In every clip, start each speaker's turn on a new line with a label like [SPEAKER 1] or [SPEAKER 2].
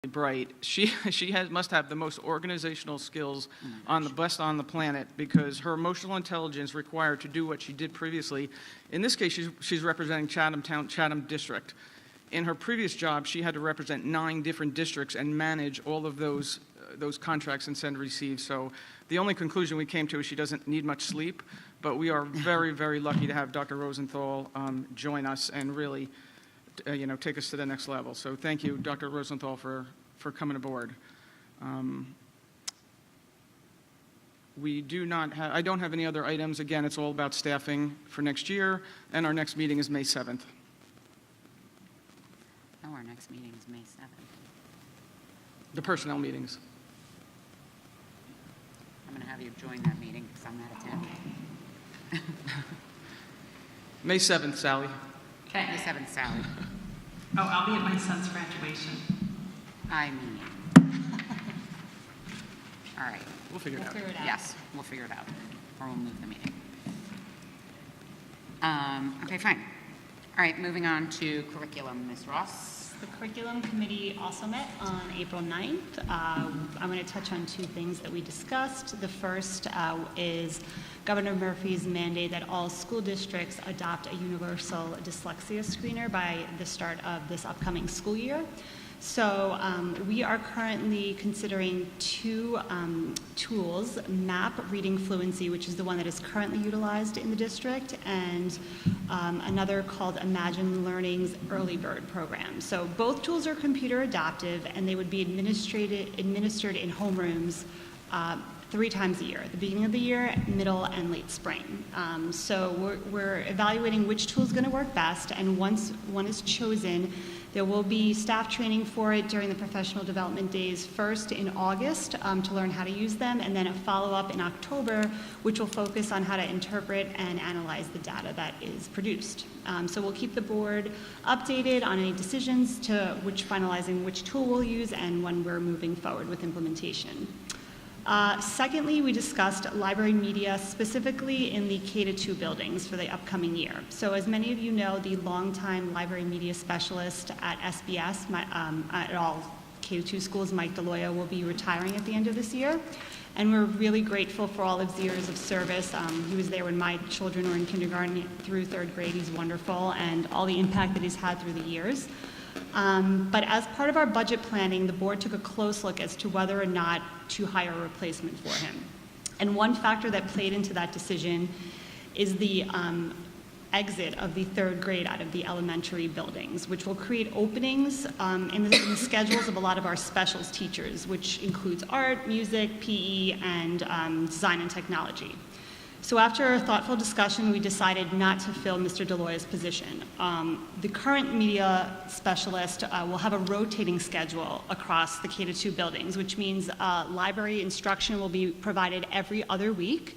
[SPEAKER 1] bright. She must have the most organizational skills on the planet, because her emotional intelligence required to do what she did previously. In this case, she's representing Chatham District. In her previous job, she had to represent 9 different districts and manage all of those contracts and send and receive. So the only conclusion we came to is she doesn't need much sleep, but we are very, very lucky to have Dr. Rosenthal join us and really take us to the next level. So thank you, Dr. Rosenthal, for coming aboard. I don't have any other items. Again, it's all about staffing for next year, and our next meeting is May 7th.
[SPEAKER 2] Oh, our next meeting is May 7th.
[SPEAKER 1] The personnel meetings.
[SPEAKER 2] I'm going to have you join that meeting because I'm not attending.
[SPEAKER 1] May 7th, Sally.
[SPEAKER 2] Okay. May 7th, Sally.
[SPEAKER 3] Oh, I'll be at my son's graduation.
[SPEAKER 2] I mean. All right.
[SPEAKER 1] We'll figure it out.
[SPEAKER 2] Yes, we'll figure it out. Or we'll move the meeting. Okay, fine. All right, moving on to curriculum. Ms. Ross.
[SPEAKER 4] The curriculum committee also met on April 9th. I'm going to touch on 2 things that we discussed. The first is Governor Murphy's mandate that all school districts adopt a universal dyslexia screener by the start of this upcoming school year. So we are currently considering 2 tools: MAP Reading Fluency, which is the one that is currently utilized in the district, and another called Imagine Learning's Early Bird program. So both tools are computer adaptive, and they would be administered in homerooms 3 times a year, at the beginning of the year, middle, and late spring. So we're evaluating which tool is going to work best, and once one is chosen, there will be staff training for it during the professional development days, first in August to learn how to use them, and then a follow-up in October, which will focus on how to interpret and analyze the data that is produced. So we'll keep the board updated on any decisions to finalizing which tool we'll use and when we're moving forward with implementation. Secondly, we discussed library media, specifically in the K-2 buildings for the upcoming year. So as many of you know, the longtime library media specialist at SBS, at all K-2 schools, Mike DeLoya, will be retiring at the end of this year. And we're really grateful for all of his years of service. He was there when my children were in kindergarten through 3rd grade. He's wonderful, and all the impact that he's had through the years. But as part of our budget planning, the board took a close look as to whether or not to hire a replacement for him. And one factor that played into that decision is the exit of the 3rd grade out of the elementary buildings, which will create openings in the schedules of a lot of our specials teachers, which includes art, music, PE, and design and technology. So after a thoughtful discussion, we decided not to fill Mr. DeLoya's position. The current media specialist will have a rotating schedule across the K-2 buildings, which means library instruction will be provided every other week.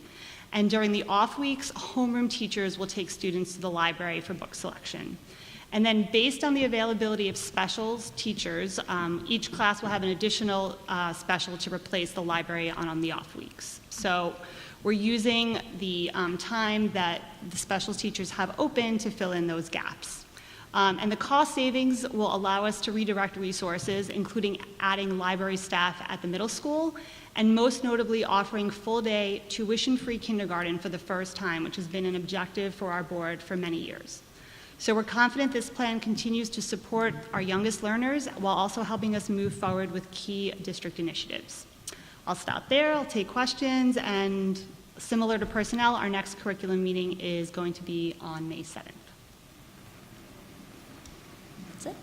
[SPEAKER 4] And during the off weeks, homeroom teachers will take students to the library for book selection. And then based on the availability of specials teachers, each class will have an additional special to replace the library on the off weeks. So we're using the time that the specials teachers have open to fill in those gaps. And the cost savings will allow us to redirect resources, including adding library staff at the middle school, and most notably offering full-day tuition-free kindergarten for the first time, which has been an objective for our board for many years. So we're confident this plan continues to support our youngest learners while also helping us move forward with key district initiatives. I'll stop there, I'll take questions, and similar to personnel, our next curriculum meeting is going to be on May 7th. That's it.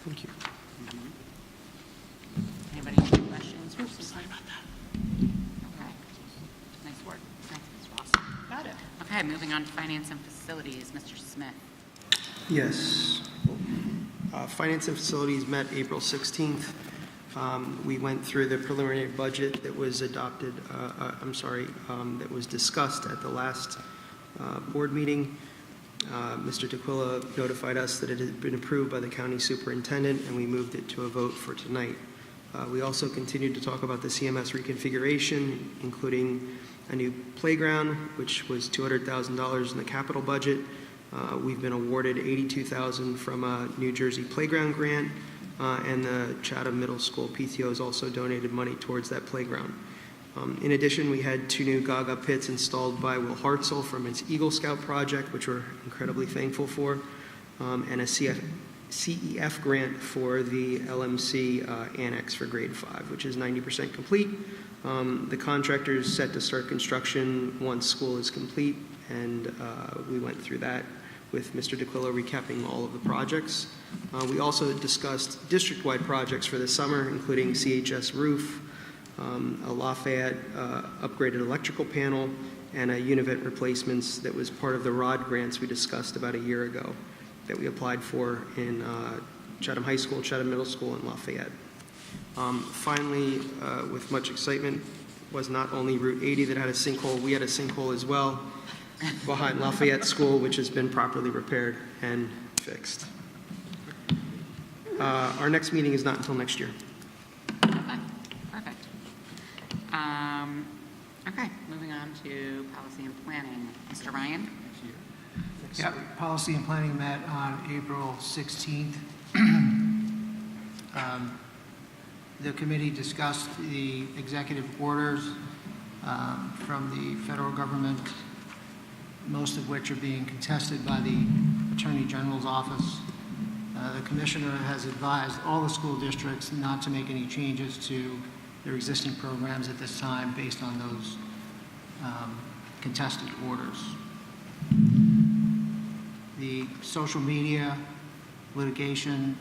[SPEAKER 1] Thank you.
[SPEAKER 2] Anybody have any questions?
[SPEAKER 1] Sorry about that.
[SPEAKER 2] Okay. Nice work. Thanks, Ms. Ross.
[SPEAKER 4] Got it.
[SPEAKER 2] Okay, moving on to finance and facilities. Mr. Smith.
[SPEAKER 5] Yes. Finance and Facilities met April 16th. We went through the preliminary budget that was adopted, that was discussed at the last board meeting. Mr. D'Aquila notified us that it had been approved by the county superintendent, and we moved it to a vote for tonight. We also continued to talk about the CMS reconfiguration, including a new playground, which was $200,000 in the capital budget. We've been awarded $82,000 from a New Jersey playground grant. and the Chatham Middle School PTO has also donated money towards that playground. In addition, we had 2 new Gaga pits installed by Will Hartzell from his Eagle Scout project, which we're incredibly thankful for, and a CEF grant for the LMC annex for grade 5, which is 90% complete. The contractor is set to start construction once school is complete, and we went through that with Mr. DeQuillo recapping all of the projects. We also discussed district-wide projects for the summer, including CHS roof, a Lafayette upgraded electrical panel, and a univent replacements that was part of the ROD grants we discussed about a year ago that we applied for in Chatham High School, Chatham Middle School, and Lafayette. Finally, with much excitement, was not only Route 80 that had a sinkhole, we had a sinkhole as well behind Lafayette School, which has been properly repaired and fixed. Our next meeting is not until next year.
[SPEAKER 2] Okay, perfect. Okay, moving on to policy and planning. Mr. Ryan?
[SPEAKER 6] Yep, Policy and Planning met on April 16th. The committee discussed the executive orders from the federal government, most of which are being contested by the Attorney General's office. The commissioner has advised all the school districts not to make any changes to their existing programs at this time based on those contested orders. The social media litigation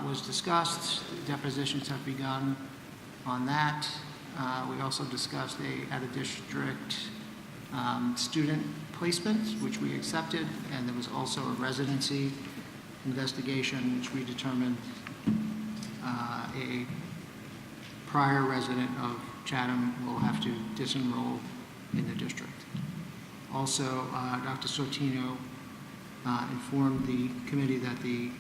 [SPEAKER 6] was discussed. Depositions have begun on that. We also discussed at a district student placement, which we accepted, and there was also a residency investigation, which we determined a prior resident of Chatham will have to disenroll in the district. Also, Dr. Sortino informed the committee that the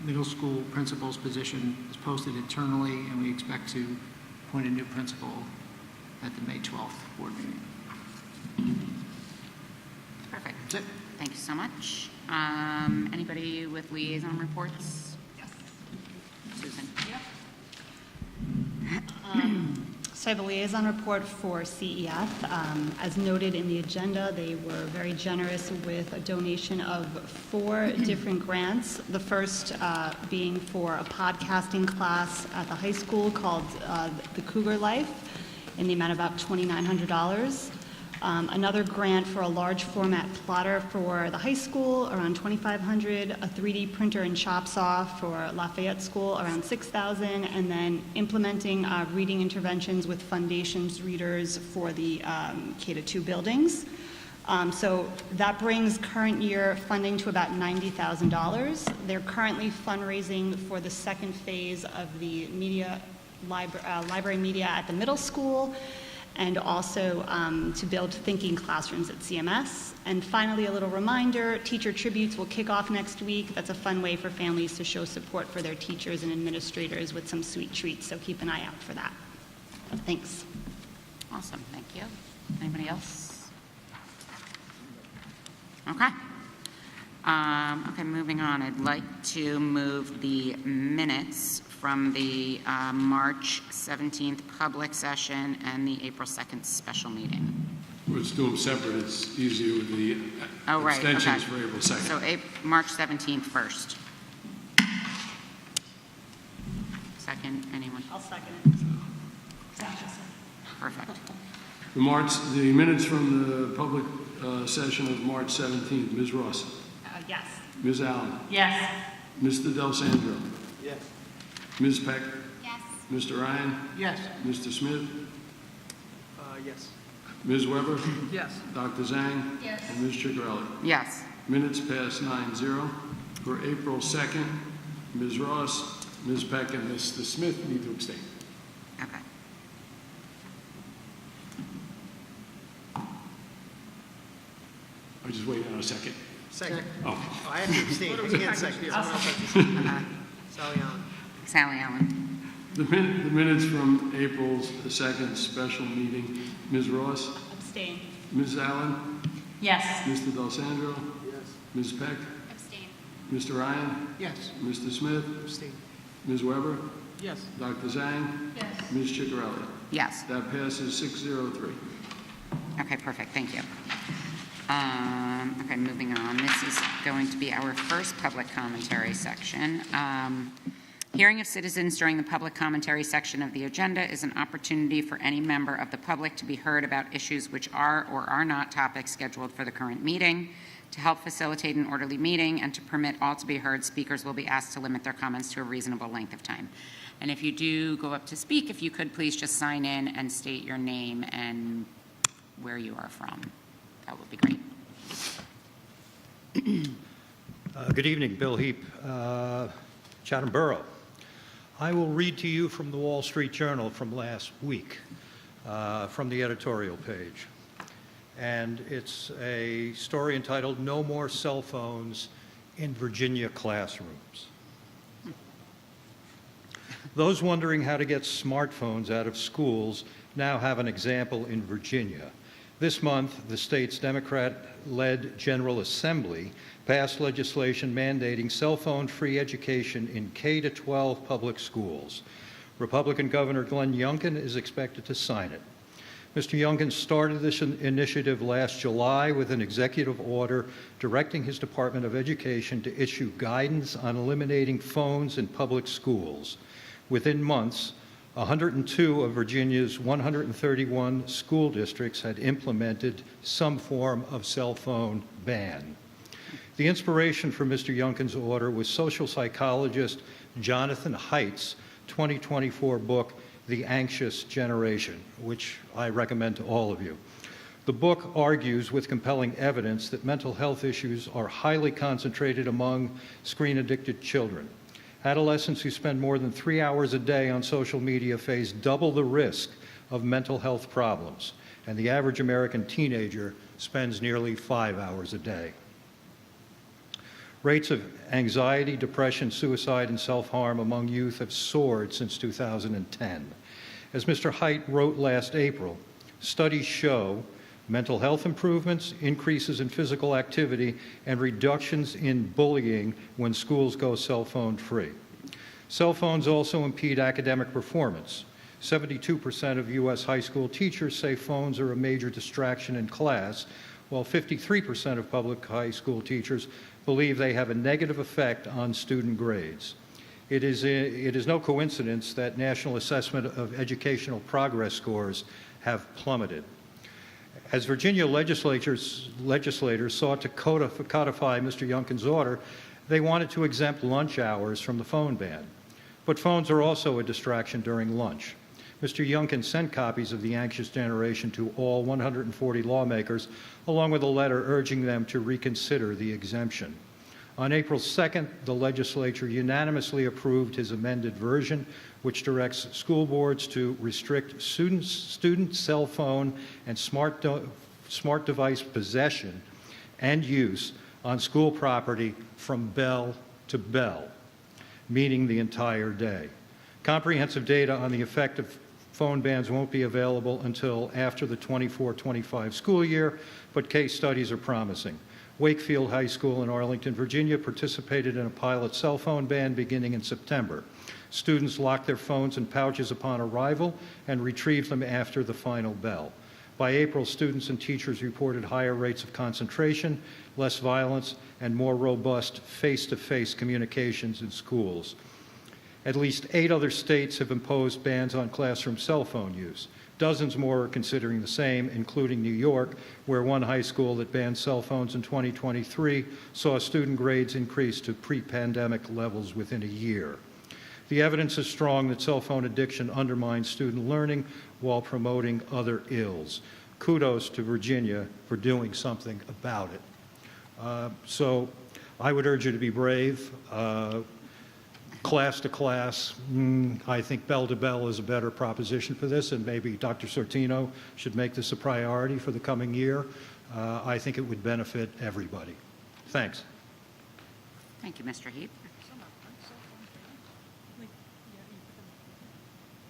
[SPEAKER 6] middle school principal's position is posted internally, and we expect to appoint a new principal at the May 12th board meeting.
[SPEAKER 2] Perfect.
[SPEAKER 6] That's it.
[SPEAKER 2] Thank you so much. Anybody with liaison reports?
[SPEAKER 3] Yes.
[SPEAKER 2] Susan?
[SPEAKER 4] So I have a liaison report for CEF. As noted in the agenda, they were very generous with a donation of 4 different grants. The first being for a podcasting class at the high school called The Cougar Life in the amount of about $2,900. Another grant for a large format plotter for the high school, around $2,500, a 3D printer and chop saw for Lafayette School, around $6,000, and then implementing reading interventions with Foundations readers for the K-2 buildings. So that brings current year funding to about $90,000. They're currently fundraising for the second phase of the library media at the middle school, and also to build thinking classrooms at CMS. And finally, a little reminder, Teacher Tributes will kick off next week. That's a fun way for families to show support for their teachers and administrators with some sweet treats, so keep an eye out for that. Thanks.
[SPEAKER 2] Awesome, thank you. Anybody else? Okay. Okay, moving on. I'd like to move the minutes from the March 17th public session and the April 2nd special meeting.
[SPEAKER 7] Let's do them separate. It's easier with the
[SPEAKER 2] Oh, right,
[SPEAKER 7] extensions
[SPEAKER 2] okay.
[SPEAKER 7] for April 2nd.
[SPEAKER 2] So March 17th first. Second, anyone?
[SPEAKER 4] I'll second it.
[SPEAKER 2] Perfect.
[SPEAKER 7] The minutes from the public session of March 17th. Ms. Ross.
[SPEAKER 4] Yes.
[SPEAKER 7] Ms. Allen.
[SPEAKER 3] Yes.
[SPEAKER 7] Mr. Del Sandro.
[SPEAKER 5] Yes.
[SPEAKER 7] Ms. Peck.
[SPEAKER 2] Yes.
[SPEAKER 7] Mr. Ryan.
[SPEAKER 6] Yes.
[SPEAKER 7] Mr. Smith.
[SPEAKER 5] Yes.
[SPEAKER 7] Ms. Weber.
[SPEAKER 1] Yes.
[SPEAKER 7] Dr. Zhang.
[SPEAKER 3] Yes.
[SPEAKER 7] And Ms. Chicarelli.
[SPEAKER 2] Yes.
[SPEAKER 7] Minutes pass 9-0. For April 2nd, Ms. Ross, Ms. Peck, and Mr. Smith need to abstain.
[SPEAKER 2] Okay.
[SPEAKER 7] I'm just waiting on a second.
[SPEAKER 5] Second.
[SPEAKER 7] Oh,
[SPEAKER 5] I have to abstain. I can't second. Someone else has to abstain. Sally Allen.
[SPEAKER 2] Sally Ellen.
[SPEAKER 7] the minutes from April's 2nd special meeting. Ms. Ross,
[SPEAKER 4] Abstain.
[SPEAKER 7] Ms. Allen,
[SPEAKER 3] Yes.
[SPEAKER 7] Mr. Del Sandro,
[SPEAKER 5] Yes.
[SPEAKER 7] Ms. Peck,
[SPEAKER 2] Abstain.
[SPEAKER 7] Mr. Ryan,
[SPEAKER 6] Yes.
[SPEAKER 7] Mr. Smith,
[SPEAKER 5] Abstain.
[SPEAKER 7] Ms. Weber?
[SPEAKER 1] Yes.
[SPEAKER 7] Dr. Zhang?
[SPEAKER 3] Yes.
[SPEAKER 7] Ms. Chickarelli?
[SPEAKER 2] Yes.
[SPEAKER 7] That passes 603.
[SPEAKER 2] Okay, perfect, thank you. Okay, moving on. This is going to be our first public commentary section. Hearing of citizens during the public commentary section of the agenda is an opportunity for any member of the public to be heard about issues which are or are not topics scheduled for the current meeting. To help facilitate an orderly meeting and to permit all to be heard, speakers will be asked to limit their comments to a reasonable length of time. And if you do go up to speak, if you could please just sign in and state your name and where you are from. That would be great.
[SPEAKER 8] Good evening, Bill Heap, Chatham Borough. I will read to you from the Wall Street Journal from last week, from the editorial page. And it's a story entitled, "No More Cell Phones in Virginia Classrooms." Those wondering how to get smartphones out of schools now have an example in Virginia. This month, the state's Democrat-led General Assembly passed legislation mandating cell phone-free education in K-12 public schools. Republican Governor Glenn Youngkin is expected to sign it. Mr. Youngkin started this initiative last July with an executive order directing his Department of Education to issue guidance on eliminating phones in public schools. Within months, 102 of Virginia's 131 school districts had implemented some form of cell phone ban. The inspiration for Mr. Youngkin's order was social psychologist Jonathan Haidt's 2024 book, The Anxious Generation, which I recommend to all of you. The book argues with compelling evidence that mental health issues are highly concentrated among screen-addicted children. Adolescents who spend more than 3 hours a day on social media face double the risk of mental health problems, and the average American teenager spends nearly 5 hours a day. Rates of anxiety, depression, suicide, and self-harm among youth have soared since 2010. As Mr. Haidt wrote last April, studies show mental health improvements, increases in physical activity, and reductions in bullying when schools go cell phone free. Cell phones also impede academic performance. 72% of U.S. high school teachers say phones are a major distraction in class, while 53% of public high school teachers believe they have a negative effect on student grades. It is no coincidence that National Assessment of Educational Progress scores have plummeted. As Virginia legislators sought to codify Mr. Youngkin's order, they wanted to exempt lunch hours from the phone ban. But phones are also a distraction during lunch. Mr. Youngkin sent copies of The Anxious Generation to all 140 lawmakers, along with a letter urging them to reconsider the exemption. On April 2nd, the legislature unanimously approved his amended version, which directs school boards to restrict student cell phone and smart device possession and use on school property from bell to bell, meaning the entire day. Comprehensive data on the effect of phone bans won't be available until after the 24-25 school year, but case studies are promising. Wakefield High School in Arlington, Virginia participated in a pilot cell phone ban beginning in September. Students locked their phones in pouches upon arrival and retrieved them after the final bell. By April, students and teachers reported higher rates of concentration, less violence, and more robust face-to-face communications in schools. At least 8 other states have imposed bans on classroom cell phone use. Dozens more are considering the same, including New York, where one high school that banned cell phones in 2023 saw student grades increase to pre-pandemic levels within a year. The evidence is strong that cell phone addiction undermines student learning while promoting other ills. Kudos to Virginia for doing something about it. So I would urge you to be brave. Class to class, I think bell to bell is a better proposition for this, and maybe Dr. Sortino should make this a priority for the coming year. I think it would benefit everybody. Thanks.
[SPEAKER 2] Thank you, Mr. Heap.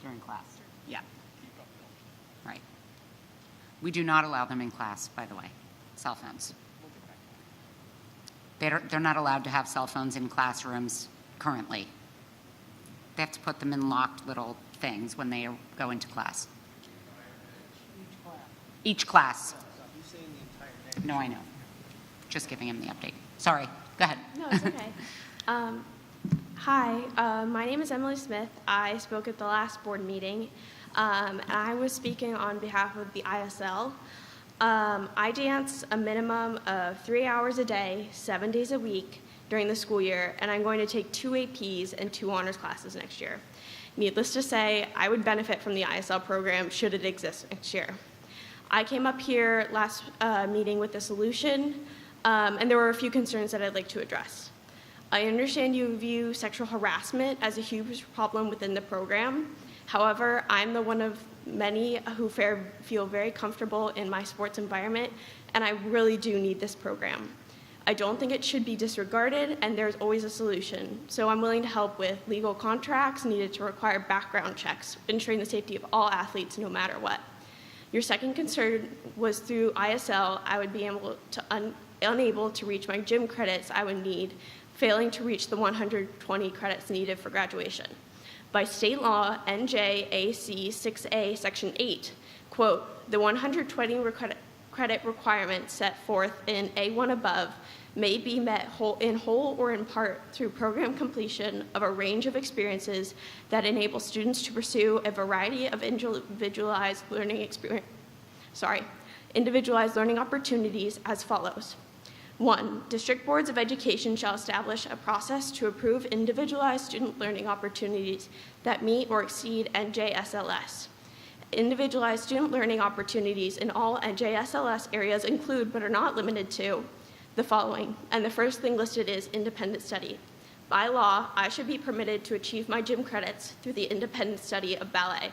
[SPEAKER 2] During class, yeah. Right. We do not allow them in class, by the way, cell phones. They're not allowed to have cell phones in classrooms currently. They have to put them in locked little things when they go into class. Each class. No, I know. Just giving him the update. Sorry, go ahead.
[SPEAKER 9] No, it's okay. Hi, my name is Emily Smith. I spoke at the last board meeting, and I was speaking on behalf of the ISL. I dance a minimum of 3 hours a day, 7 days a week during the school year, and I'm going to take 2 APs and 2 honors classes next year. Needless to say, I would benefit from the ISL program should it exist next year. I came up here last meeting with a solution, and there were a few concerns that I'd like to address. I understand you view sexual harassment as a huge problem within the program. However, I'm the one of many who feel very comfortable in my sports environment, and I really do need this program. I don't think it should be disregarded, and there's always a solution. So I'm willing to help with legal contracts needed to require background checks, ensuring the safety of all athletes no matter what. Your second concern was through ISL, I would be unable to reach my gym credits I would need, failing to reach the 120 credits needed for graduation. By state law, NJAC 6A Section 8, quote, the 120 credit requirement set forth in A1 above may be met in whole or in part through program completion of a range of experiences that enable students to pursue a variety of individualized learning opportunities as follows. 1, district boards of education shall establish a process to approve individualized student learning opportunities that meet or exceed NJSLS. Individualized student learning opportunities in all NJSLS areas include, but are not limited to, the following, and the first thing listed is independent study. By law, I should be permitted to achieve my gym credits through the independent study of ballet.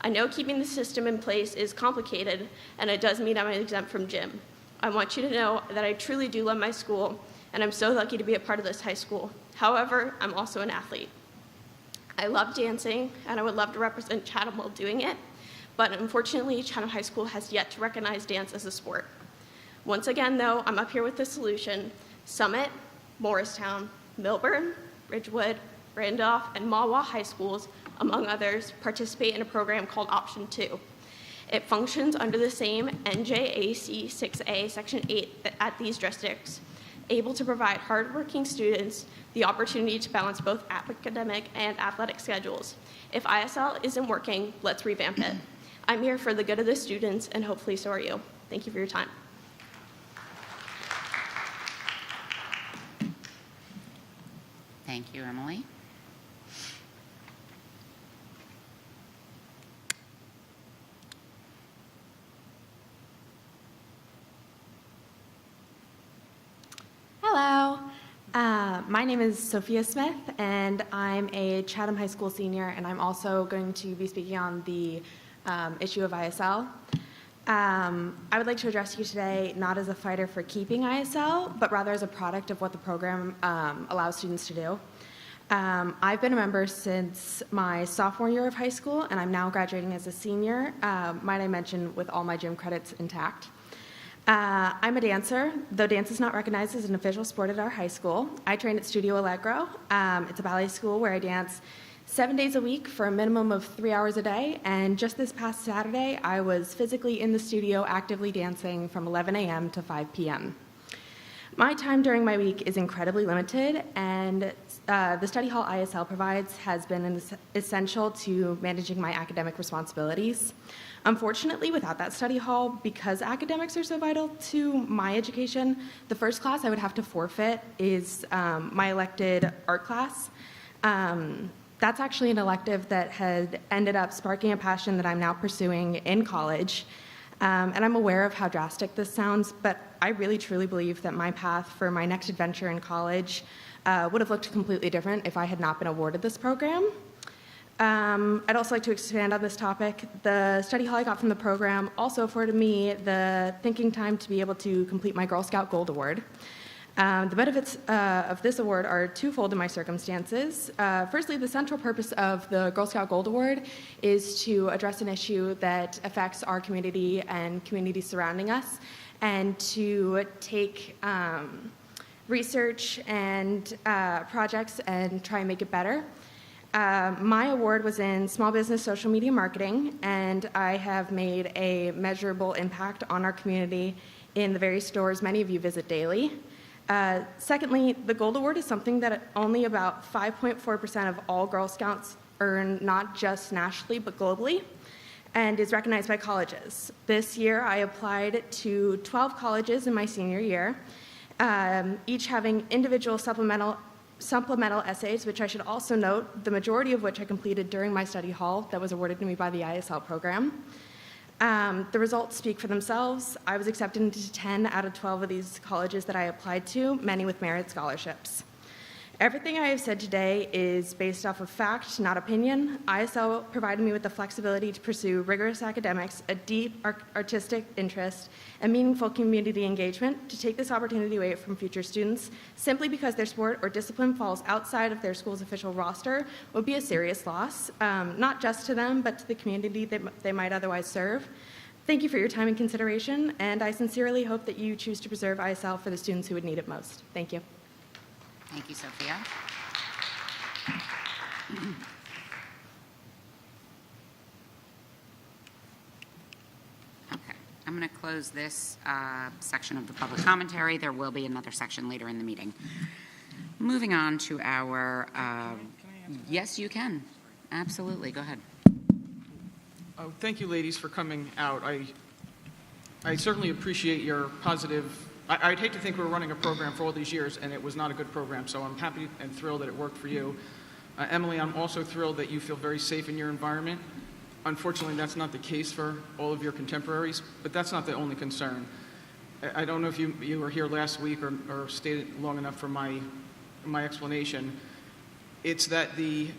[SPEAKER 9] I know keeping the system in place is complicated, and it does mean I'm exempt from gym. I want you to know that I truly do love my school, and I'm so lucky to be a part of this high school. However, I'm also an athlete. I love dancing, and I would love to represent Chatham while doing it, but unfortunately, Chatham High School has yet to recognize dance as a sport. Once again, though, I'm up here with the solution. Summit, Morristown, Milburn, Ridgewood, Randolph, and Mahwah High Schools, among others, participate in a program called Option 2. It functions under the same NJAC 6A Section 8 at these districts, able to provide hardworking students the opportunity to balance both academic and athletic schedules. If ISL isn't working, let's revamp it. I'm here for the good of the students, and hopefully so are you. Thank you for your time.
[SPEAKER 2] Thank you, Emily.
[SPEAKER 10] Hello, my name is Sophia Smith, and I'm a Chatham High School senior, and I'm also going to be speaking on the issue of ISL. I would like to address you today not as a fighter for keeping ISL, but rather as a product of what the program allows students to do. I've been a member since my sophomore year of high school, and I'm now graduating as a senior, might I mention, with all my gym credits intact. I'm a dancer, though dance is not recognized as an official sport at our high school. I train at Studio Allegro. It's a ballet school where I dance 7 days a week for a minimum of 3 hours a day, and just this past Saturday, I was physically in the studio actively dancing from 11 a.m. to 5 p.m. My time during my week is incredibly limited, and the study hall ISL provides has been essential to managing my academic responsibilities. Unfortunately, without that study hall, because academics are so vital to my education, the first class I would have to forfeit is my elected art class. That's actually an elective that had ended up sparking a passion that I'm now pursuing in college. And I'm aware of how drastic this sounds, but I really truly believe that my path for my next adventure in college would have looked completely different if I had not been awarded this program. I'd also like to expand on this topic. The study hall I got from the program also afforded me the thinking time to be able to complete my Girl Scout Gold Award. The benefits of this award are twofold in my circumstances. Firstly, the central purpose of the Girl Scout Gold Award is to address an issue that affects our community and communities surrounding us, and to take research and projects and try and make it better. My award was in small business social media marketing, and I have made a measurable impact on our community in the various stores many of you visit daily. Secondly, the Gold Award is something that only about 5.4% of all Girl Scouts earn, not just nationally, but globally, and is recognized by colleges. This year, I applied to 12 colleges in my senior year, each having individual supplemental essays, which I should also note, the majority of which I completed during my study hall that was awarded to me by the ISL program. The results speak for themselves. I was accepted into 10 out of 12 of these colleges that I applied to, many with merit scholarships. Everything I have said today is based off of fact, not opinion. ISL provided me with the flexibility to pursue rigorous academics, a deep artistic interest, and meaningful community engagement to take this opportunity away from future students simply because their sport or discipline falls outside of their school's official roster would be a serious loss, not just to them, but to the community that they might otherwise serve. Thank you for your time and consideration, and I sincerely hope that you choose to preserve ISL for the students who would need it most. Thank you.
[SPEAKER 2] Thank you, Sophia. Okay, I'm going to close this section of the public commentary. There will be another section later in the meeting. Moving on to our, yes, you can. Absolutely, go ahead.
[SPEAKER 1] Oh, thank you, ladies, for coming out. I certainly appreciate your positive. I'd hate to think we were running a program for all these years and it was not a good program, so I'm happy and thrilled that it worked for you. Emily, I'm also thrilled that you feel very safe in your environment. Unfortunately, that's not the case for all of your contemporaries, but that's not the only concern. I don't know if you were here last week or stayed long enough for my explanation. It's that the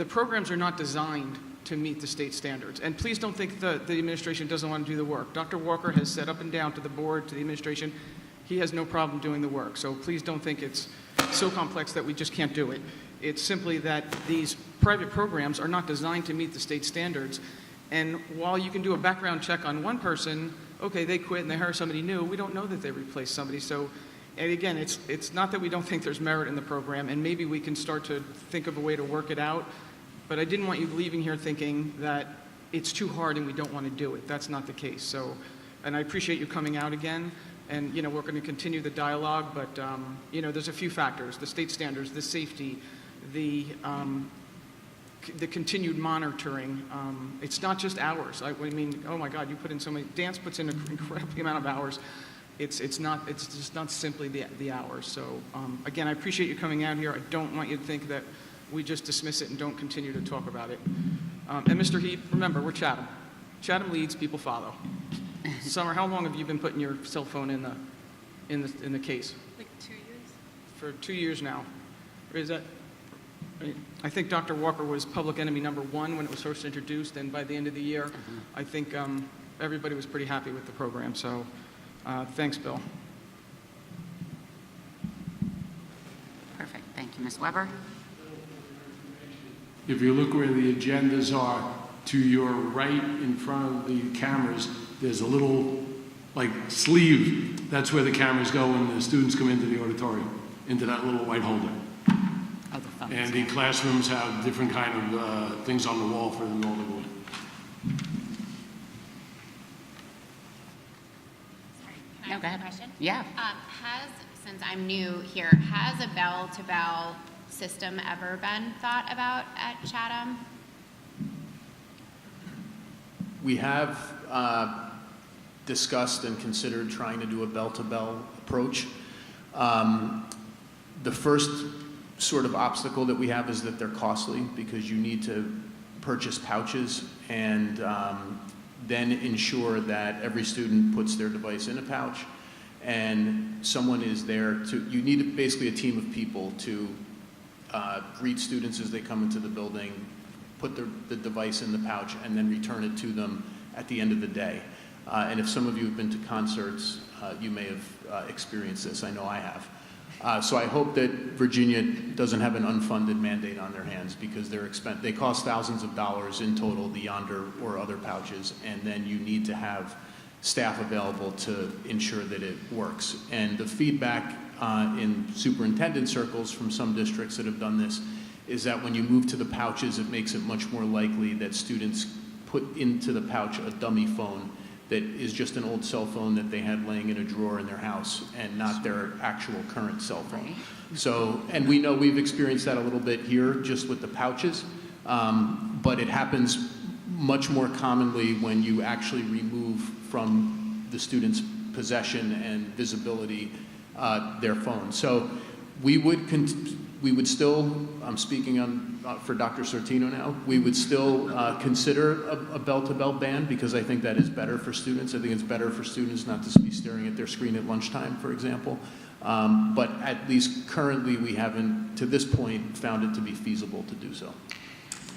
[SPEAKER 1] programs are not designed to meet the state standards. And please don't think the administration doesn't want to do the work. Dr. Walker has said up and down to the board, to the administration, he has no problem doing the work. So please don't think it's so complex that we just can't do it. It's simply that these private programs are not designed to meet the state standards. And while you can do a background check on one person, okay, they quit and they hire somebody new, we don't know that they replaced somebody. So, and again, it's not that we don't think there's merit in the program, and maybe we can start to think of a way to work it out. But I didn't want you leaving here thinking that it's too hard and we don't want to do it. That's not the case. So, and I appreciate you coming out again. And, we're going to continue the dialogue, but, there's a few factors: the state standards, the safety, the continued monitoring. It's not just hours. I mean, oh my God, you put in so many. Dance puts in an incredible amount of hours. It's just not simply the hours. So again, I appreciate you coming out here. I don't want you to think that we just dismiss it and don't continue to talk about it. And Mr. Heap, remember, we're Chatham. Chatham leads, people follow. Summer, how long have you been putting your cell phone in the case?
[SPEAKER 3] Like 2 years?
[SPEAKER 1] For 2 years now. Is that? I think Dr. Walker was public enemy number 1 when it was first introduced, and by the end of the year, I think everybody was pretty happy with the program. So, thanks, Bill.
[SPEAKER 2] Perfect. Thank you, Ms. Weber.
[SPEAKER 7] If you look where the agendas are, to your right in front of the cameras, there's a little, sleeve. That's where the cameras go when the students come into the auditorium, into that little white holder.
[SPEAKER 2] Oh, the phones.
[SPEAKER 7] And the classrooms have different kind of things on the wall for them all to go in.
[SPEAKER 2] No, go ahead.
[SPEAKER 11] Question?
[SPEAKER 2] Yeah.
[SPEAKER 11] Since I'm new here, has a bell-to-bell system ever been thought about at Chatham?
[SPEAKER 12] We have discussed and considered trying to do a bell-to-bell approach. The first sort of obstacle that we have is that they're costly because you need to purchase pouches and then ensure that every student puts their device in a pouch and someone is there to, you need basically a team of people to greet students as they come into the building, put the device in the pouch, and then return it to them at the end of the day. And if some of you have been to concerts, you may have experienced this. I know I have. So I hope that Virginia doesn't have an unfunded mandate on their hands because they cost thousands of dollars in total, the Yonder or other pouches, and then you need to have staff available to ensure that it works. And the feedback in superintendent circles from some districts that have done this is that when you move to the pouches, it makes it much more likely that students put into the pouch a dummy phone that is just an old cell phone that they had laying in a drawer in their house and not their actual current cell phone. So, and we know we've experienced that a little bit here just with the pouches, but it happens much more commonly when you actually remove from the student's possession and visibility their phone. So we would still, I'm speaking for Dr. Sortino now, we would still consider a bell-to-bell ban because I think that is better for students. I think it's better for students not to be staring at their screen at lunchtime, for example. But at least currently, we haven't, to this point, found it to be feasible to do so.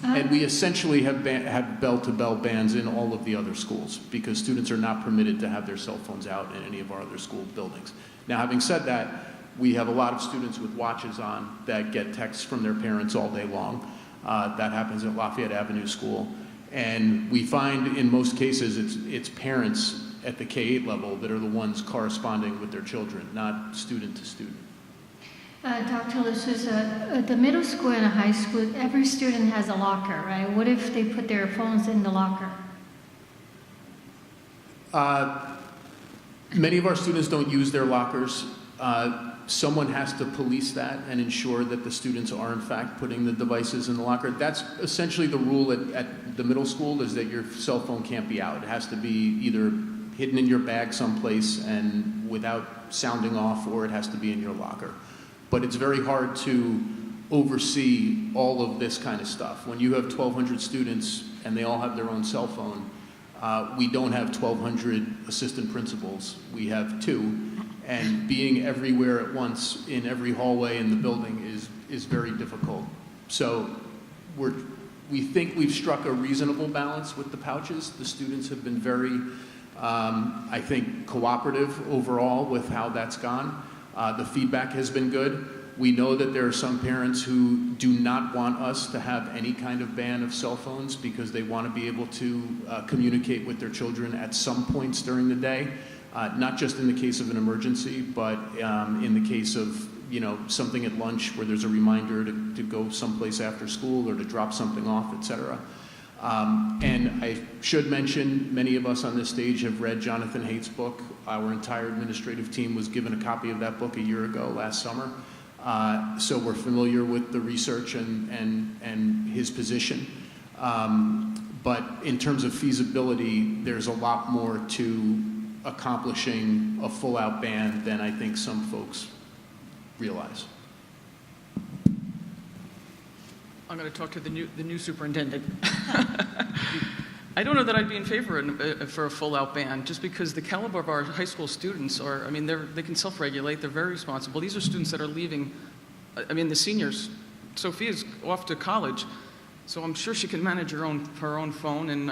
[SPEAKER 12] And we essentially have bell-to-bell bans in all of the other schools because students are not permitted to have their cell phones out in any of our other school buildings. Now, having said that, we have a lot of students with watches on that get texts from their parents all day long. That happens at Lafayette Avenue School. And we find in most cases it's parents at the K-8 level that are the ones corresponding with their children, not student to student.
[SPEAKER 13] Dr. D'Souza, the middle school and high school, every student has a locker, right? What if they put their phones in the locker?
[SPEAKER 12] Many of our students don't use their lockers. Someone has to police that and ensure that the students are in fact putting the devices in the locker. That's essentially the rule at the middle school, is that your cell phone can't be out. It has to be either hidden in your bag someplace and without sounding off, or it has to be in your locker. But it's very hard to oversee all of this kind of stuff. When you have 1,200 students and they all have their own cell phone, we don't have 1,200 assistant principals. We have 2. And being everywhere at once in every hallway in the building is very difficult. So we think we've struck a reasonable balance with the pouches. The students have been very, I think, cooperative overall with how that's gone. The feedback has been good. We know that there are some parents who do not want us to have any kind of ban of cell phones because they want to be able to communicate with their children at some points during the day. Not just in the case of an emergency, but in the case of, something at lunch where there's a reminder to go someplace after school or to drop something off, et cetera. And I should mention, many of us on this stage have read Jonathan Haidt's book. Our entire administrative team was given a copy of that book a year ago, last summer. So we're familiar with the research and his position. But in terms of feasibility, there's a lot more to accomplishing a full-out ban than I think some folks realize.
[SPEAKER 1] I'm going to talk to the new superintendent. I don't know that I'd be in favor for a full-out ban, just because the caliber of our high school students are, they can self-regulate, they're very responsible. These are students that are leaving, the seniors. Sophia's off to college, so I'm sure she can manage her own phone, and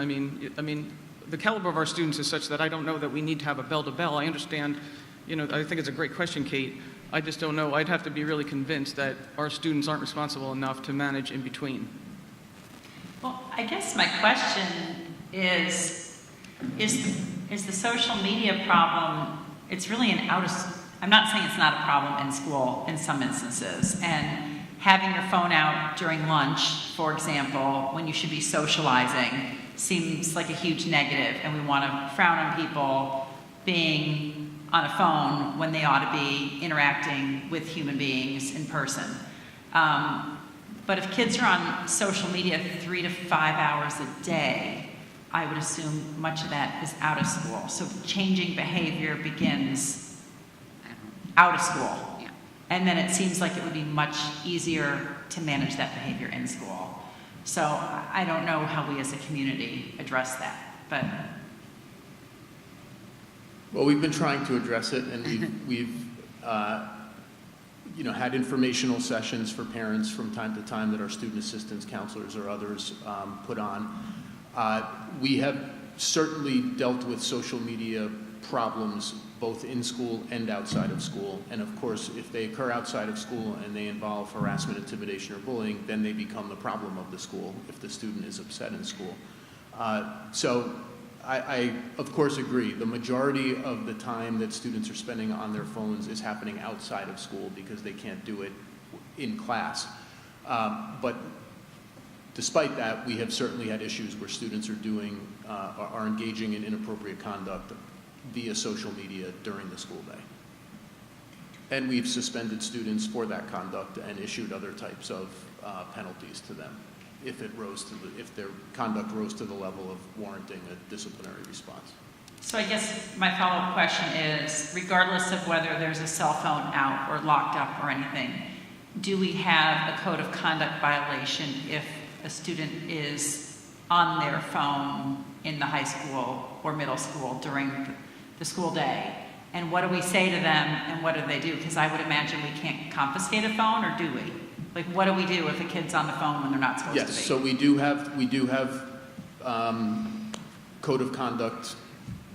[SPEAKER 1] the caliber of our students is such that I don't know that we need to have a bell-to-bell. I understand, I think it's a great question, Kate. I just don't know. I'd have to be really convinced that our students aren't responsible enough to manage in between.
[SPEAKER 3] Well, I guess my question is the social media problem, it's really I'm not saying it's not a problem in school in some instances, and having your phone out during lunch, for example, when you should be socializing, seems like a huge negative, and we want to frown on people being on a phone when they ought to be interacting with human beings in person. But if kids are on social media 3 to 5 hours a day, I would assume much of that is out of school. So changing behavior begins out of school.
[SPEAKER 2] Yeah.
[SPEAKER 3] And then it seems like it would be much easier to manage that behavior in school. So I don't know how we as a community address that, but.
[SPEAKER 12] Well, we've been trying to address it, and we've had informational sessions for parents from time to time that our student assistance counselors or others put on. We have certainly dealt with social media problems both in school and outside of school. And of course, if they occur outside of school and they involve harassment, intimidation, or bullying, then they become the problem of the school if the student is upset in school. So I, of course, agree. The majority of the time that students are spending on their phones is happening outside of school because they can't do it in class. But despite that, we have certainly had issues where students are engaging in inappropriate conduct via social media during the school day. And we've suspended students for that conduct and issued other types of penalties to them if their conduct rose to the level of warranting a disciplinary response.
[SPEAKER 3] So I guess my follow-up question is, regardless of whether there's a cell phone out or locked up or anything, do we have a code of conduct violation if a student is on their phone in the high school or middle school during the school day? And what do we say to them and what do they do? Because I would imagine we can't confiscate a phone, or do we? Like, what do we do if a kid's on the phone when they're not supposed to be?
[SPEAKER 12] Yes, so we do have code of conduct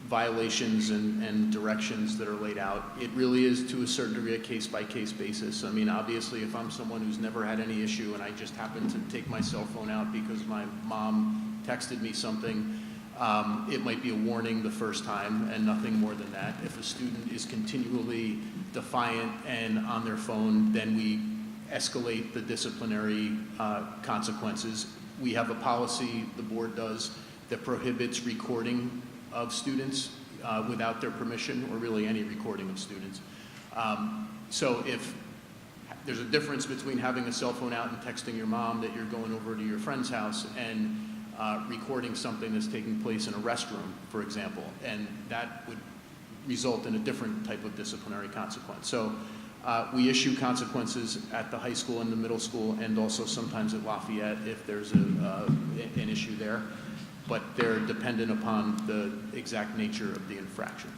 [SPEAKER 12] violations and directions that are laid out. It really is, to a certain degree, a case-by-case basis. I mean, obviously, if I'm someone who's never had any issue and I just happen to take my cell phone out because my mom texted me something, it might be a warning the first time and nothing more than that. If a student is continually defiant and on their phone, then we escalate the disciplinary consequences. We have a policy, the board does, that prohibits recording of students without their permission, or really any recording of students. So if there's a difference between having a cell phone out and texting your mom that you're going over to your friend's house and recording something that's taking place in a restroom, for example, and that would result in a different type of disciplinary consequence. So we issue consequences at the high school and the middle school, and also sometimes at Lafayette if there's an issue there, but they're dependent upon the exact nature of the infraction.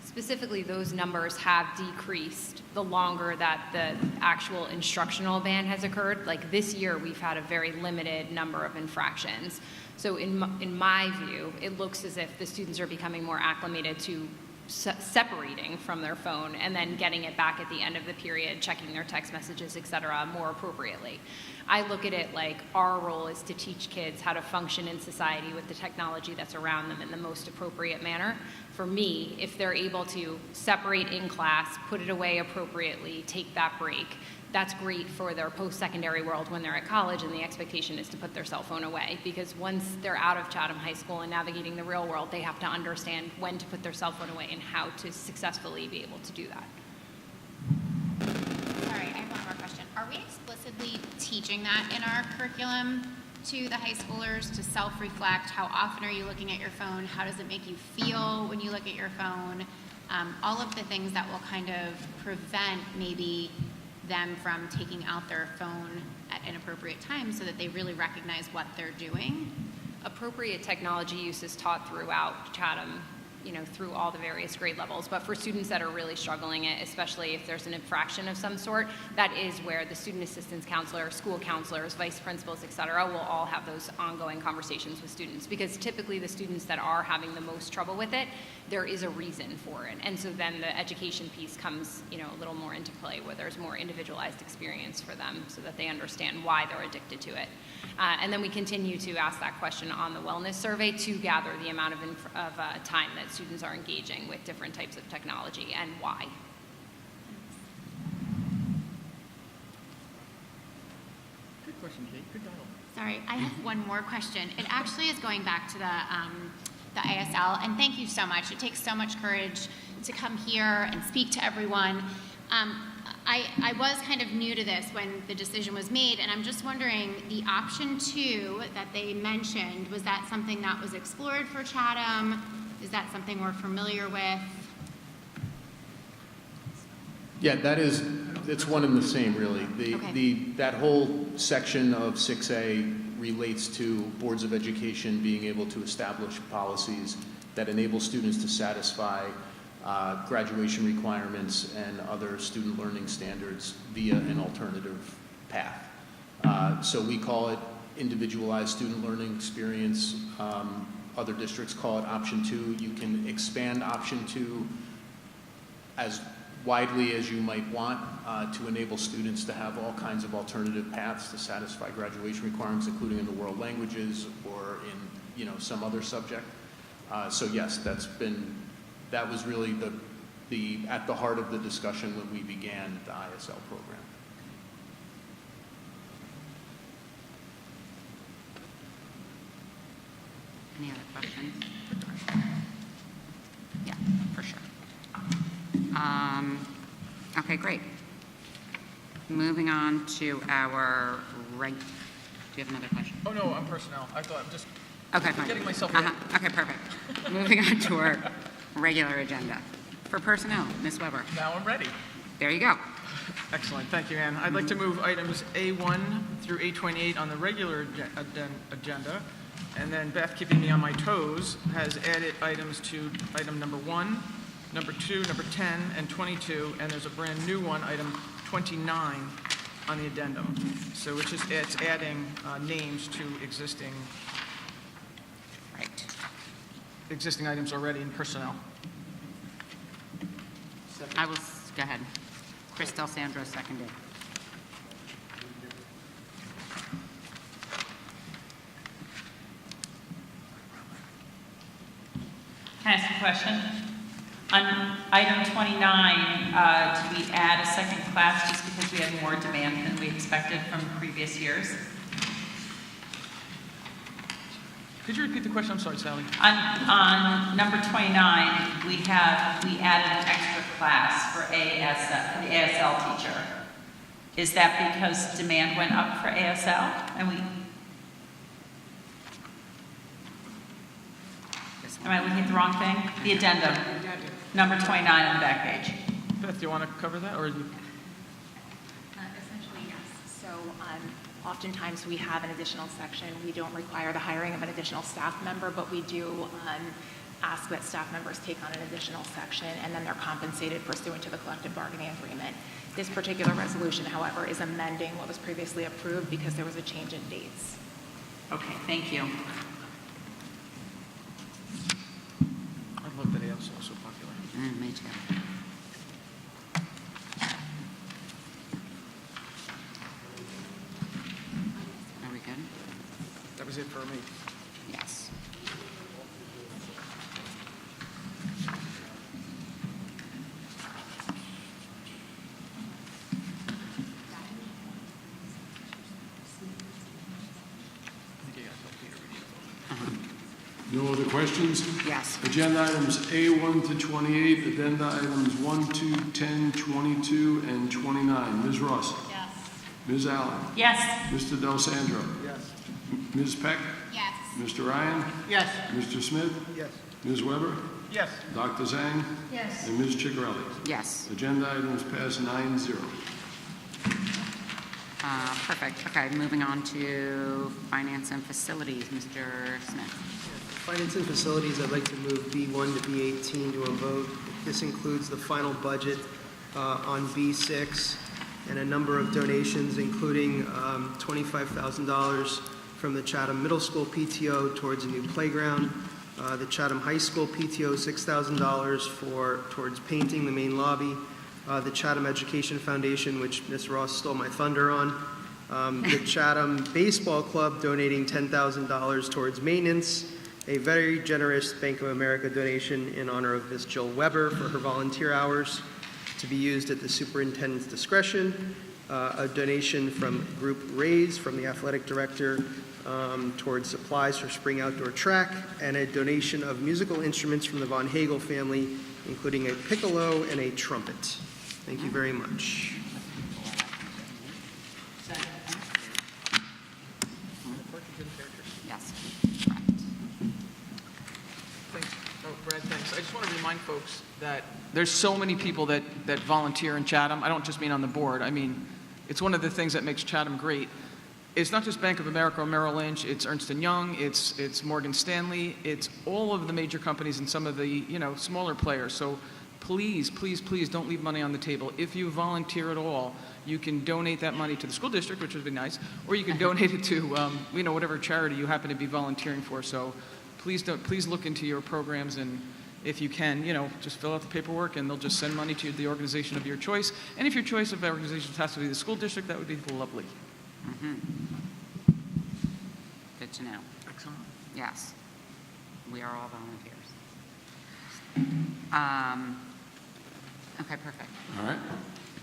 [SPEAKER 14] Specifically, those numbers have decreased the longer that the actual instructional ban has occurred. Like this year, we've had a very limited number of infractions. So in my view, it looks as if the students are becoming more acclimated to separating from their phone and then getting it back at the end of the period, checking their text messages, et cetera, more appropriately. I look at it like our role is to teach kids how to function in society with the technology that's around them in the most appropriate manner. For me, if they're able to separate in class, put it away appropriately, take that break, that's great for their post-secondary world when they're at college, and the expectation is to put their cell phone away, because once they're out of Chatham High School and navigating the real world, they have to understand when to put their cell phone away and how to successfully be able to do that.
[SPEAKER 11] Sorry, I have one more question. Are we explicitly teaching that in our curriculum to the high schoolers, to self-reflect? How often are you looking at your phone? How does it make you feel when you look at your phone? All of the things that will kind of prevent maybe them from taking out their phone at inappropriate times, so that they really recognize what they're doing.
[SPEAKER 14] Appropriate technology use is taught throughout Chatham, through all the various grade levels. But for students that are really struggling it, especially if there's an infraction of some sort, that is where the student assistance counselor, school counselors, vice principals, et cetera, will all have those ongoing conversations with students. Because typically the students that are having the most trouble with it, there is a reason for it. And so then the education piece comes, a little more into play, where there's more individualized experience for them so that they understand why they're addicted to it. And then we continue to ask that question on the wellness survey to gather the amount of time that students are engaging with different types of technology and why.
[SPEAKER 1] Good question, Kate. Good dialogue.
[SPEAKER 11] Sorry, I have one more question. It actually is going back to the ISL, and thank you so much. It takes so much courage to come here and speak to everyone. I was kind of new to this when the decision was made, and I'm just wondering, the option 2 that they mentioned, was that something that was explored for Chatham? Is that something we're familiar with?
[SPEAKER 12] Yeah, it's one and the same, really. That whole section of 6A relates to boards of education being able to establish policies that enable students to satisfy graduation requirements and other student learning standards via an alternative path. So we call it individualized student learning experience. Other districts call it option 2. You can expand option 2 as widely as you might want to enable students to have all kinds of alternative paths to satisfy graduation requirements, including in the world languages or in some other subject. So yes, that's been that was really at the heart of the discussion when we began the ISL program.
[SPEAKER 2] Any other questions? Yeah, for sure. Okay, great. Moving on to our do you have another question?
[SPEAKER 1] Oh, no, I'm personnel. I thought I'm just
[SPEAKER 2] Okay, fine.
[SPEAKER 1] getting myself ready.
[SPEAKER 2] Okay, perfect. Moving on to our regular agenda. For personnel, Ms. Weber.
[SPEAKER 1] Now I'm ready.
[SPEAKER 2] There you go.
[SPEAKER 1] Excellent, thank you, Ann. I'd like to move items A1 through A28 on the regular agenda, and then Beth, keeping me on my toes, has added items to item number 1, number 2, number 10, and 22, and there's a brand new one, item 29, on the addendum. So it's adding names to existing items already in personnel.
[SPEAKER 2] I will, go ahead. Chris D'Alessandro seconded.
[SPEAKER 3] Can I ask a question? On item 29, did we add a second class just because we had more demand than we expected from previous years?
[SPEAKER 1] Could you repeat the question? I'm sorry, Sally.
[SPEAKER 3] On number 29, we added an extra class for ASL, for the ASL teacher. Is that because demand went up for ASL? Am I looking at the wrong thing? The addendum, number 29 on the back page.
[SPEAKER 1] Beth, do you want to cover that, or you?
[SPEAKER 15] Essentially, yes. So oftentimes we have an additional section. We don't require the hiring of an additional staff member, but we do ask that staff members take on an additional section, and then they're compensated pursuant to the collective bargaining agreement. This particular resolution, however, is amending what was previously approved because there was a change in dates.
[SPEAKER 3] Okay, thank you.
[SPEAKER 1] I love that ASL is so popular.
[SPEAKER 2] Me too. Are we good?
[SPEAKER 1] That was it for me.
[SPEAKER 2] Yes.
[SPEAKER 7] No other questions?
[SPEAKER 2] Yes.
[SPEAKER 7] Agenda items A1 to 28, addenda items 1, 2, 10, 22, and 29. Ms. Ross?
[SPEAKER 3] Yes.
[SPEAKER 7] Ms. Allen?
[SPEAKER 3] Yes.
[SPEAKER 7] Mr. D'Alessandro?
[SPEAKER 5] Yes.
[SPEAKER 7] Ms. Peck?
[SPEAKER 11] Yes.
[SPEAKER 7] Mr. Ryan?
[SPEAKER 3] Yes.
[SPEAKER 7] Mr. Smith?
[SPEAKER 5] Yes.
[SPEAKER 7] Ms. Weber?
[SPEAKER 1] Yes.
[SPEAKER 7] Dr. Zhang?
[SPEAKER 13] Yes.
[SPEAKER 7] And Ms. Chigarelli?
[SPEAKER 2] Yes.
[SPEAKER 7] Agenda items pass 9-0.
[SPEAKER 2] Perfect. Okay, moving on to finance and facilities, Mr. Smith.
[SPEAKER 5] Finance and facilities, I'd like to move B1 to B18 to a vote. This includes the final budget on B6 and a number of donations, including $25,000 from the Chatham Middle School PTO towards a new playground, the Chatham High School PTO $6,000 towards painting the main lobby, the Chatham Education Foundation, which Ms. Ross stole my thunder on, the Chatham Baseball Club donating $10,000 towards maintenance, a very generous Bank of America donation in honor of Ms. Jill Weber for her volunteer hours to be used at the superintendent's discretion, a donation from Group Raise from the athletic director towards supplies for spring outdoor track, and a donation of musical instruments from the Von Hagel family, including a piccolo and a trumpet. Thank you very much.
[SPEAKER 2] Yes.
[SPEAKER 1] Thanks. Oh, Brad, thanks. I just want to remind folks that there's so many people that volunteer in Chatham. I don't just mean on the board. I mean, it's one of the things that makes Chatham great. It's not just Bank of America or Merrill Lynch. It's Ernst & Young. It's Morgan Stanley. It's all of the major companies and some of the, smaller players. So please, please, please don't leave money on the table. If you volunteer at all, you can donate that money to the school district, which would be nice, or you can donate it to, whatever charity you happen to be volunteering for. So please look into your programs, and if you can, just fill out the paperwork, and they'll just send money to the organization of your choice. And if your choice of organization has to be the school district, that would be lovely.
[SPEAKER 2] Mm-hmm. Good to know.
[SPEAKER 1] Excellent.
[SPEAKER 2] Yes. We are all volunteers. Okay, perfect.
[SPEAKER 7] All right.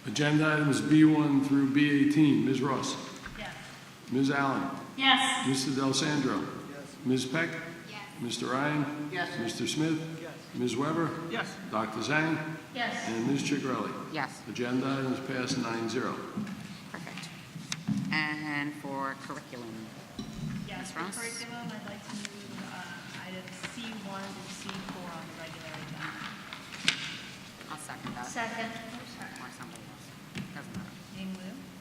[SPEAKER 7] Agenda items B1 through B18. Ms. Ross?
[SPEAKER 3] Yes.
[SPEAKER 7] Ms. Allen?
[SPEAKER 3] Yes.
[SPEAKER 7] Mr. Del Sandro?
[SPEAKER 6] Yes.
[SPEAKER 7] Ms. Peck?
[SPEAKER 11] Yes.
[SPEAKER 7] Mr. Ryan?
[SPEAKER 6] Yes.
[SPEAKER 7] Mr. Smith?
[SPEAKER 6] Yes.
[SPEAKER 7] Ms. Weber?
[SPEAKER 1] Yes.
[SPEAKER 7] Dr. Zhang?
[SPEAKER 3] Yes.
[SPEAKER 7] And Ms. Chigarelli?
[SPEAKER 2] Yes,
[SPEAKER 7] Agenda items passed 9-0.
[SPEAKER 2] perfect. And for curriculum?
[SPEAKER 4] Yes,
[SPEAKER 2] Ms.
[SPEAKER 4] for
[SPEAKER 2] Ross?
[SPEAKER 4] curriculum, I'd like to move items C1 to C4 on the regular agenda.
[SPEAKER 2] I'll second that.
[SPEAKER 11] Second.
[SPEAKER 2] Or somebody else. Doesn't matter.
[SPEAKER 4] Ying Lu?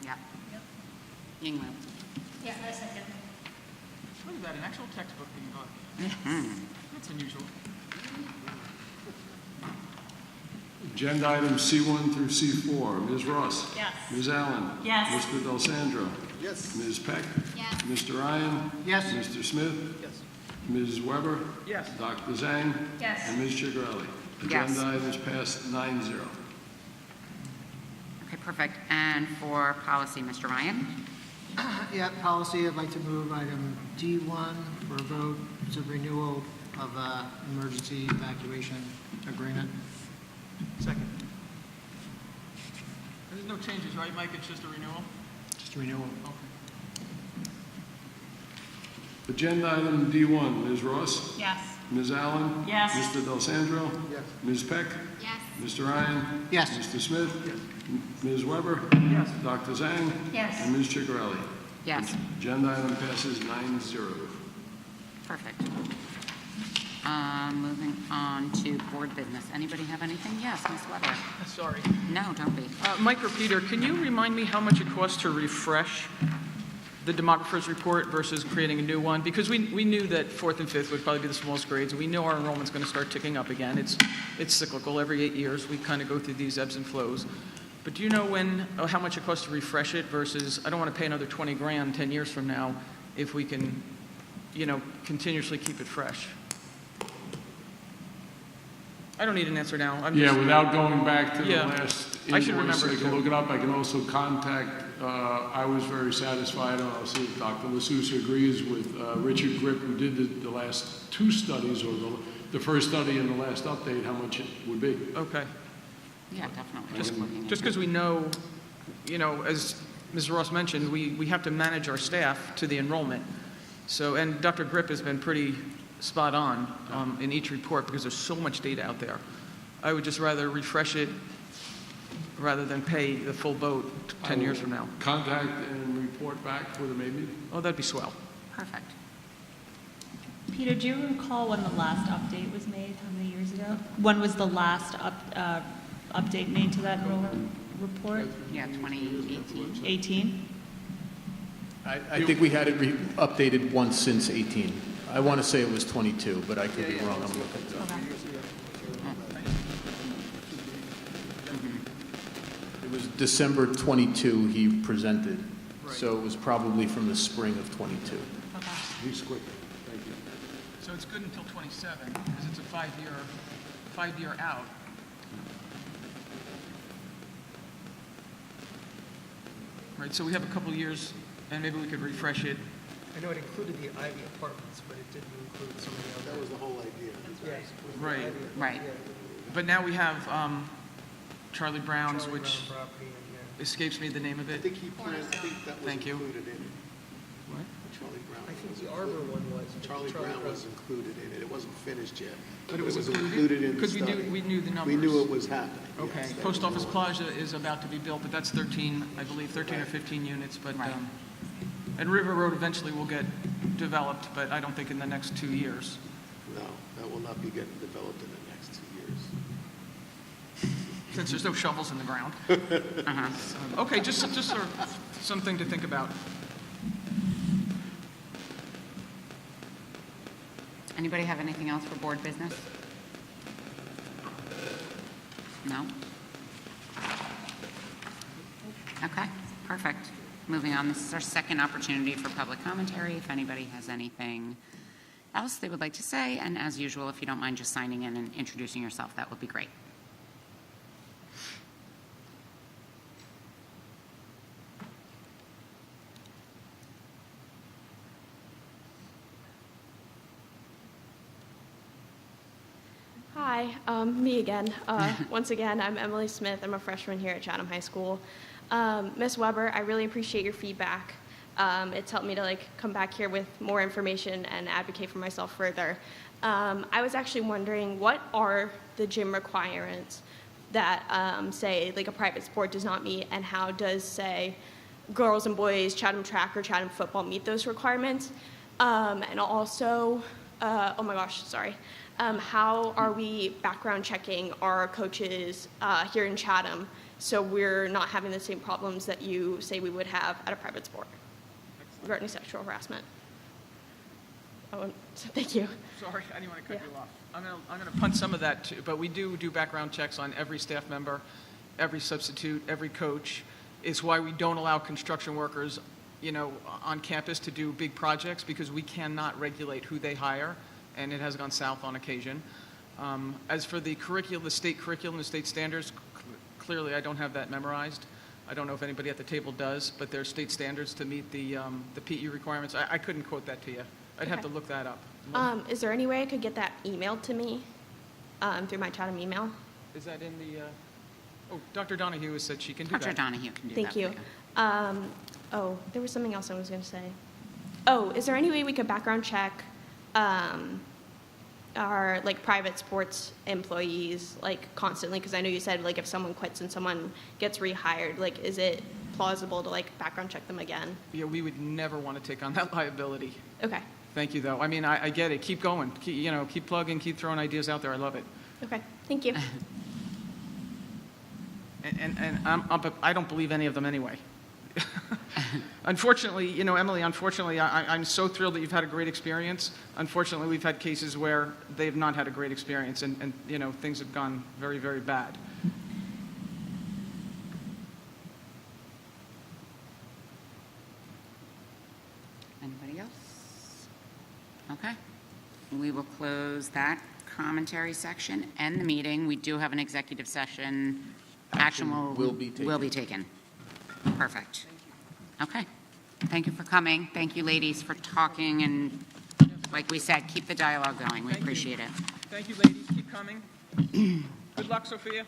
[SPEAKER 2] Yep.
[SPEAKER 4] Yep.
[SPEAKER 2] Ying Lu.
[SPEAKER 11] Yeah, I second.
[SPEAKER 1] Look at that, an actual textbook being bought.
[SPEAKER 2] Mhm.
[SPEAKER 1] That's unusual.
[SPEAKER 7] Agenda items C1 through C4. Ms. Ross?
[SPEAKER 4] Yes.
[SPEAKER 7] Ms. Allen?
[SPEAKER 3] Yes.
[SPEAKER 7] Mr. Del Sandro?
[SPEAKER 6] Yes.
[SPEAKER 7] Ms. Peck?
[SPEAKER 11] Yes.
[SPEAKER 7] Mr. Ryan?
[SPEAKER 6] Yes.
[SPEAKER 7] Mr. Smith?
[SPEAKER 6] Yes.
[SPEAKER 7] Ms. Weber?
[SPEAKER 1] Yes.
[SPEAKER 7] Dr. Zhang?
[SPEAKER 3] Yes.
[SPEAKER 7] And Ms. Chigarelli?
[SPEAKER 2] Yes.
[SPEAKER 7] Agenda items passed 9-0.
[SPEAKER 2] Okay, perfect. And for policy, Mr. Ryan?
[SPEAKER 6] Yeah, policy, I'd like to move item D1 for a vote. It's a renewal of emergency evacuation agreement.
[SPEAKER 5] Second.
[SPEAKER 1] There's no changes, right, Mike? It's just a renewal?
[SPEAKER 6] Just a renewal.
[SPEAKER 7] Agenda item D1. Ms. Ross?
[SPEAKER 3] Yes.
[SPEAKER 7] Ms. Allen?
[SPEAKER 3] Yes.
[SPEAKER 7] Mr. Del Sandro?
[SPEAKER 6] Yes.
[SPEAKER 7] Ms. Peck?
[SPEAKER 11] Yes.
[SPEAKER 7] Mr. Ryan?
[SPEAKER 6] Yes.
[SPEAKER 7] Mr. Smith? Ms. Weber?
[SPEAKER 1] Yes.
[SPEAKER 7] Dr. Zhang?
[SPEAKER 3] Yes.
[SPEAKER 7] And Ms. Chigarelli?
[SPEAKER 2] Yes,
[SPEAKER 7] Agenda item passes 9-0.
[SPEAKER 2] perfect. Moving on to board business. Anybody have anything? Yes, Ms. Weber.
[SPEAKER 1] Sorry.
[SPEAKER 2] No, don't be.
[SPEAKER 1] Mike or Peter, can you remind me how much it costs to refresh the demographer's report versus creating a new one? Because we knew that fourth and fifth would probably be the smallest grades. We know our enrollment's going to start ticking up again. It's cyclical. Every 8 years, we kind of go through these ebbs and flows. But do you know how much it costs to refresh it versus, I don't want to pay another 20 grand 10 years from now if we can, continuously keep it fresh? I don't need an answer now.
[SPEAKER 7] Yeah, without going back to the
[SPEAKER 1] Yeah.
[SPEAKER 7] last
[SPEAKER 1] I should
[SPEAKER 7] invoice,
[SPEAKER 1] remember
[SPEAKER 7] I can
[SPEAKER 1] to.
[SPEAKER 7] look it up. I can also contact, I was very satisfied, and I'll see if Dr. LaSousa agrees with Richard Grip, who did the last two studies, or the first study and the last update, how much it would be.
[SPEAKER 1] Okay.
[SPEAKER 2] Yeah, definitely.
[SPEAKER 1] Just
[SPEAKER 2] Looking into
[SPEAKER 1] because we know, as Ms. Ross mentioned, we have to manage our staff to the enrollment. So, and Dr. Grip has been pretty spot on in each report because there's so much data out there. I would just rather refresh it rather than pay the full boat 10 years from now.
[SPEAKER 7] Contact and report back for the May meeting.
[SPEAKER 1] Oh, that'd be swell.
[SPEAKER 2] Perfect.
[SPEAKER 4] Peter, do you recall when the last update was made? How many years ago? When was the last update made to that enrollment report?
[SPEAKER 2] Yeah, 2018.
[SPEAKER 4] 18?
[SPEAKER 12] I think we had it updated once since 18. I want to say it was 22, but I could be wrong. I'm looking it up. It was December 22 he presented, so it was probably from the spring of 22.
[SPEAKER 7] He's quick. Thank you.
[SPEAKER 1] So it's good until 27 because it's a five-year out. Right, so we have a couple years and maybe we could refresh it.
[SPEAKER 5] I know it included the Ivy apartments, but it didn't include some of the other. That was the whole idea. Yes.
[SPEAKER 1] Right.
[SPEAKER 2] Right.
[SPEAKER 1] But now we have Charlie Brown's,
[SPEAKER 5] Charlie
[SPEAKER 1] which
[SPEAKER 5] Brown property and, yeah.
[SPEAKER 1] escapes me the name of it.
[SPEAKER 16] I think that was
[SPEAKER 1] Thank you.
[SPEAKER 16] included in it.
[SPEAKER 1] What?
[SPEAKER 16] Charlie Brown.
[SPEAKER 5] I think the Arbor one was.
[SPEAKER 16] Charlie Brown was included in it. It wasn't finished yet.
[SPEAKER 1] But it was
[SPEAKER 16] included in the
[SPEAKER 1] because
[SPEAKER 16] study.
[SPEAKER 1] we knew the numbers.
[SPEAKER 16] We knew it was happening.
[SPEAKER 1] Okay,
[SPEAKER 16] yes, that
[SPEAKER 1] Post
[SPEAKER 16] was
[SPEAKER 1] Office
[SPEAKER 16] the-
[SPEAKER 1] Plaza is about to be built, but that's 13, I believe, 13 or 15 units, but,
[SPEAKER 2] Right.
[SPEAKER 1] and River Road eventually will get developed, but I don't think in the next 2 years.
[SPEAKER 16] No, that will not be getting developed in the next 2 years.
[SPEAKER 1] Since there's no shovels in the ground.
[SPEAKER 2] Uh-huh.
[SPEAKER 1] Okay, just sort of something to think about.
[SPEAKER 2] Anybody have anything else for board business? No? Okay, perfect. Moving on, this is our second opportunity for public commentary. If anybody has anything else they would like to say, and as usual, if you don't mind just signing in and introducing yourself, that would be great.
[SPEAKER 9] Hi, Hi, me again. Once again, I'm Emily Smith. I'm a freshman here at Chatham High School. Ms. Weber, I really appreciate your feedback. It's helped me to come back here with more information and advocate for myself further. I was actually wondering, what are the gym requirements that say a private sport does not meet, and how does, say, girls and boys, Chatham track or Chatham football meet those requirements? And also, oh my gosh, sorry. How are we background checking our coaches here in Chatham so we're not having the same problems that you say we would have at a private sport regarding sexual harassment? Oh, thank you.
[SPEAKER 1] Sorry, I didn't want to cut you off. I'm going to punt some of that too, but we do background checks on every staff member, every substitute, every coach. It's why we don't allow construction workers, on campus to do big projects, because we cannot regulate who they hire, and it has gone south on occasion. As for the curriculum, the state curriculum, the state standards, clearly I don't have that memorized. I don't know if anybody at the table does, but there's state standards to meet the PE requirements. I couldn't quote that to you. I'd have to look that up.
[SPEAKER 9] Is there any way I could get that emailed to me through my Chatham email?
[SPEAKER 1] Is that in the, oh, Dr. Donahue has said she can do that.
[SPEAKER 2] Dr. Donahue can do that.
[SPEAKER 9] Thank you. Oh, there was something else I was going to say. Oh, is there any way we could background check our private sports employees constantly? Because I know you said if someone quits and someone gets rehired, is it plausible to background check them again?
[SPEAKER 1] Yeah, we would never want to take on that liability.
[SPEAKER 9] Okay.
[SPEAKER 1] Thank you, though. I mean, I get it. Keep going. Keep plugging. Keep throwing ideas out there. I love it.
[SPEAKER 9] Okay. Thank you.
[SPEAKER 1] And I don't believe any of them anyway. Unfortunately, Emily, I'm so thrilled that you've had a great experience. Unfortunately, we've had cases where they've not had a great experience, and things have gone very, very bad.
[SPEAKER 2] Anybody else? Okay. We will close that commentary section and the meeting. We do have an executive session. Action will be taken. Perfect. Okay. Thank you for coming. Thank you, ladies, for talking, and like we said, keep the dialogue going. We appreciate it.
[SPEAKER 1] Thank you, ladies. Keep coming. Good luck, Sophia.